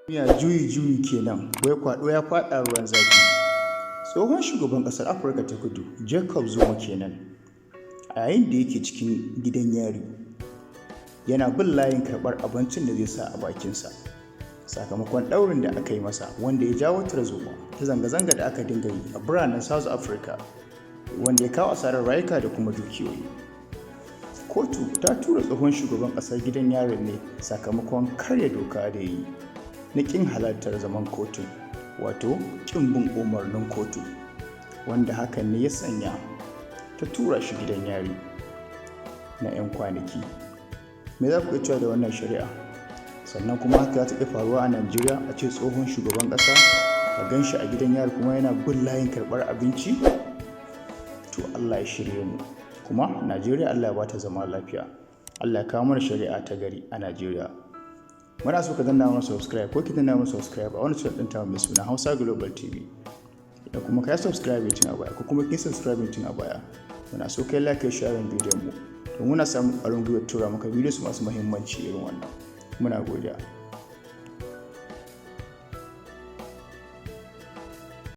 Duniya juyi kenan, wai kwaɗo ya faɗa ruwan zafi. Tsohon shugaban ƙasar Afirka ta kudu, Jacob Zuma kenan, a yayin da yake cikin gidan yari, yana bin layin karɓar abincin da zai sa a bakinsa, sakamakon ɗaurin da aka yi masa wanda ya jawo tarzoma ta zanga-zanga da aka dinga yi a biranen South Africa, wanda ya kawo asarar rayuka da kuma dukiyoyi. Kotu ta tura tsohon shugaban ƙasar gidan yarin ne sakamakon karya doka da ya yi na ƙin halartar zaman kotun, wato ƙin bin umarnin kotu, wanda hakan ne ya sanya ta tura shi gidan yari na 'yan kwanaki. Me za ku iya cewa da wannan shari'a? Sannan kuma haka za ta iya faruwa a Najeriya, a ce tsohon shugaban ƙasa a gan shi a gidan yari kuma yana bin layin karɓar abinci? To Allah ya shirye mu, kuma Najeriya Allah ya ba ta zama lafiya. Allah ya kawo mana shari'a ta gari a Najeriya. Muna so ka danna mana subscribe ko ki danna mana subscribe a wani channel ɗin tamu mai suna Hausa Global TV. Da kuma ka yi subscribe tun a baya ko kuma kin subscribe tun a baya. Muna so kai like, share bidiyon mu don muna samun ƙwarin gwiwar tura maka bidiyo masu muhimmanci irin wannan. Muna godiya.